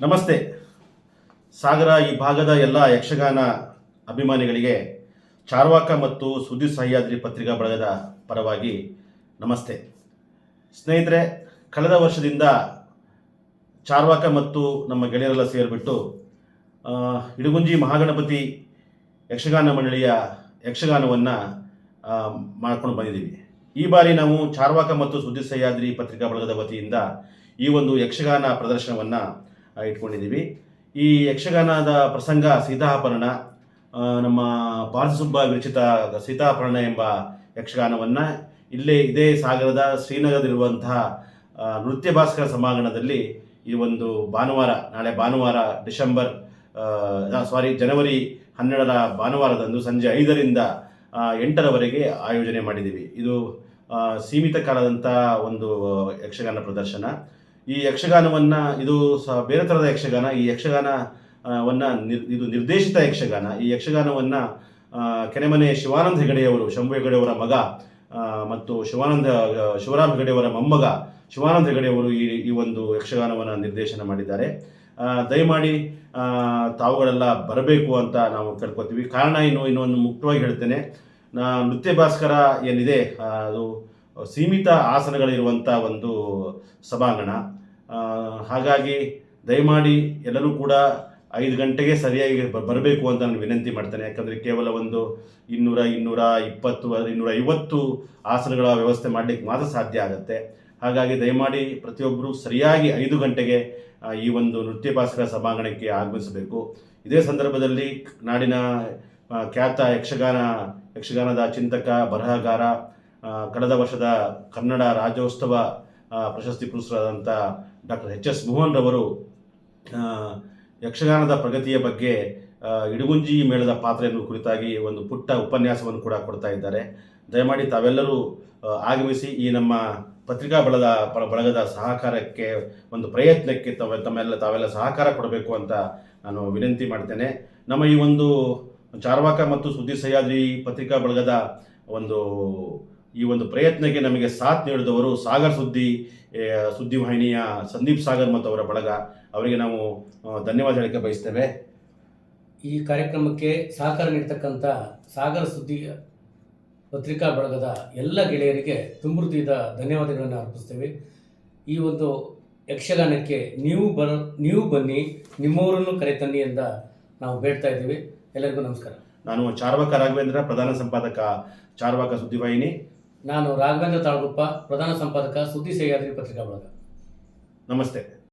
ನಮಸ್ತೆ. ಸಾಗರ ಈ ಭಾಗದ ಎಲ್ಲ ಯಕ್ಷಗಾನ ಅಭಿಮಾನಿಗಳಿಗೆ ಚಾರ್ವಾಕ ಮತ್ತು ಸುದ್ದಿ ಸಹ್ಯಾದ್ರಿ ಪತ್ರಿಕಾ ಬಳಗದ ಪರವಾಗಿ ನಮಸ್ತೆ. ಸ್ನೇಹಿತರೆ, ಕಳೆದ ವರ್ಷದಿಂದ ಚಾರ್ವಾಕ ಮತ್ತು ನಮ್ಮ ಗೆಳೆಯರೆಲ್ಲ ಸೇರಿಬಿಟ್ಟು ಇಡಗುಂಜಿ ಮಹಾಗಣಪತಿ ಯಕ್ಷಗಾನ ಮಂಡಳಿಯ ಯಕ್ಷಗಾನವನ್ನು ಮಾಡ್ಕೊಂಡು ಬಂದಿದ್ದೀವಿ. ಈ ಬಾರಿ ನಾವು ಚಾರ್ವಾಕ ಮತ್ತು ಸುದ್ದಿ ಸಹ್ಯಾದ್ರಿ ಪತ್ರಿಕಾ ಬಳಗದ ವತಿಯಿಂದ ಈ ಒಂದು ಯಕ್ಷಗಾನ ಪ್ರದರ್ಶನವನ್ನು ಇಟ್ಕೊಂಡಿದ್ದೀವಿ. ಈ ಯಕ್ಷಗಾನದ ಪ್ರಸಂಗ ಸೀತಾಪರಣ, ನಮ್ಮ ಪಾರ್ಸಸುಬ್ಬ ವಿರಚಿತ ಸೀತಾಪರಣ ಎಂಬ ಯಕ್ಷಗಾನವನ್ನು ಇದೇ ಸಾಗರದ ಶ್ರೀನಗರದಲ್ಲಿರುವಂತಹ ನೃತ್ಯ ಭಾಸ್ಕರ ಸಭಾಂಗಣದಲ್ಲಿ ಈ ಒಂದು ನಾಳೆ ಭಾನುವಾರ ಜನವರಿ 12 ಭಾನುವಾರದಂದು ಸಂಜೆ 5ರಿಂದ 8ರವರೆಗೆ ಆಯೋಜನೆ ಮಾಡಿದ್ದೀವಿ. ಇದು ಸೀಮಿತ ಕಾಲದಂಥ ಒಂದು ಯಕ್ಷಗಾನ ಪ್ರದರ್ಶನ. ಈ ಯಕ್ಷಗಾನವನ್ನು ಇದು ಬೇರೆ ಥರದ ಯಕ್ಷಗಾನ. ಈ ಯಕ್ಷಗಾನವನ್ನು ಇದು ನಿರ್ದೇಶಿತ ಯಕ್ಷಗಾನ. ಈ ಯಕ್ಷಗಾನವನ್ನು ಕೆರೆಮನೆ ಶಿವಾನಂದ ಹೆಗಡೆಯವರು, ಶಂಭು ಹೆಗಡೆಯವರ ಮಗ ಮತ್ತು ಶಿವರಾಮ ಹೆಗಡೆಯವರ ಮೊಮ್ಮಗ ಶಿವಾನಂದ ಹೆಗಡೆಯವರು ಈ ಒಂದು ಯಕ್ಷಗಾನವನ್ನು ನಿರ್ದೇಶನ ಮಾಡಿದ್ದಾರೆ. ದಯಮಾಡಿ ತಾವುಗಳೆಲ್ಲ ಬರಬೇಕು ಅಂತ ನಾವು ಕೇಳ್ಕೊತೀವಿ. ಕಾರಣ ಇನ್ನೊಂದು ಮುಖ್ಯವಾಗಿ ಹೇಳ್ತೇನೆ, ನೃತ್ಯ ಭಾಸ್ಕರ ಏನಿದೆ ಅದು ಸೀಮಿತ ಆಸನಗಳಿರುವಂಥ ಒಂದು ಸಭಾಂಗಣ. ಹಾಗಾಗಿ ದಯಮಾಡಿ ಎಲ್ಲರೂ ಕೂಡ 5 ಗಂಟೆಗೆ ಸರಿಯಾಗಿ ಬರಬೇಕು ಅಂತ ನಾನು ವಿನಂತಿ ಮಾಡ್ತೇನೆ. ಯಾಕಂದರೆ ಕೇವಲ ಒಂದು 200-250 ಆಸನಗಳ ವ್ಯವಸ್ಥೆ ಮಾಡಲಿಕ್ಕೆ ಮಾತ್ರ ಸಾಧ್ಯ ಆಗುತ್ತೆ. ಹಾಗಾಗಿ ದಯಮಾಡಿ ಪ್ರತಿಯೊಬ್ಬರು ಸರಿಯಾಗಿ 5 ಗಂಟೆಗೆ ಈ ಒಂದು ನೃತ್ಯ ಭಾಸ್ಕರ ಸಭಾಂಗಣಕ್ಕೆ ಆಗಮಿಸಬೇಕು. ಇದೇ ಸಂದರ್ಭದಲ್ಲಿ ನಾಡಿನ ಖ್ಯಾತ ಯಕ್ಷಗಾನದ ಚಿಂತಕ, ಬರಹಗಾರ, ಕಳೆದ ವರ್ಷದ ಕನ್ನಡ ರಾಜ್ಯೋತ್ಸವ ಪ್ರಶಸ್ತಿ ಪುರಸ್ಕೃತರಾದಂಥ ಡಾಕ್ಟರ್ H.S. ಮೋಹನ್ ರವರು ಯಕ್ಷಗಾನದ ಪ್ರಗತಿಯ ಬಗ್ಗೆ ಇಡಗುಂಜಿ ಮೇಳದ ಪಾತ್ರೆಯನ್ನು ಕುರಿತಾಗಿ ಒಂದು ಪುಟ್ಟ ಉಪನ್ಯಾಸವನ್ನು ಕೂಡ ಕೊಡ್ತಾ ಇದ್ದಾರೆ. ದಯಮಾಡಿ ತಾವೆಲ್ಲರೂ ಆಗಮಿಸಿ ಈ ನಮ್ಮ ಪತ್ರಿಕಾ ಬಳಗದ ಸಹಕಾರಕ್ಕೆ, ಒಂದು ಪ್ರಯತ್ನಕ್ಕೆ ತಾವೆಲ್ಲ ಸಹಕಾರ ಕೊಡಬೇಕು ಅಂತ ನಾನು ವಿನಂತಿ ಮಾಡ್ತೇನೆ. ನಮ್ಮ ಈ ಒಂದು ಚಾರ್ವಾಕ ಮತ್ತು ಸುದ್ದಿ ಸಹ್ಯಾದ್ರಿ ಪತ್ರಿಕಾ ಬಳಗದ ಈ ಒಂದು ಪ್ರಯತ್ನಕ್ಕೆ ನಮಗೆ ಸಾಥ್ ನೀಡಿದವರು ಸಾಗರ್ ಸುದ್ದಿವಾಹಿನಿಯ ಸಂದೀಪ್ ಸಾಗರ್ ಮತ್ತು ಅವರ ಬಳಗ, ಅವರಿಗೆ ನಾವು ಧನ್ಯವಾದ ಹೇಳಕ್ಕೆ ಬಯಸ್ತೇವೆ. ಈ ಕಾರ್ಯಕ್ರಮಕ್ಕೆ ಸಹಕಾರ ನೀಡತಕ್ಕಂಥ ಸಾಗರ ಸುದ್ದಿ ಪತ್ರಿಕಾ ಬಳಗದ ಎಲ್ಲ ಗೆಳೆಯರಿಗೆ ತುಂಬ ಹೃದಯದ ಧನ್ಯವಾದಗಳನ್ನು ಅರ್ಪಿಸ್ತೇವೆ. ಈ ಒಂದು ಯಕ್ಷಗಾನಕ್ಕೆ ನೀವು ಬನ್ನಿ, ನಿಮ್ಮವರನ್ನು ಕರೆತನ್ನಿ ಅಂತ ನಾವು ಬೇಡ್ತಾ ಇದ್ದೀವಿ. ಎಲ್ಲರಿಗೂ ನಮಸ್ಕಾರ. ನಾನು ಚಾರ್ವಾಕ ರಾಘವೇಂದ್ರ, ಪ್ರಧಾನ ಸಂಪಾದಕ ಚಾರ್ವಾಕ ಸುದ್ದಿವಾಹಿನಿ. ನಾನು ರಾಘವೇಂದ್ರ ತಾಳಗುಪ್ಪ, ಪ್ರಧಾನ ಸಂಪಾದಕ ಸುದ್ದಿ ಸಹ್ಯಾದ್ರಿ ಪತ್ರಿಕಾ ಬಳಗ. ನಮಸ್ತೆ.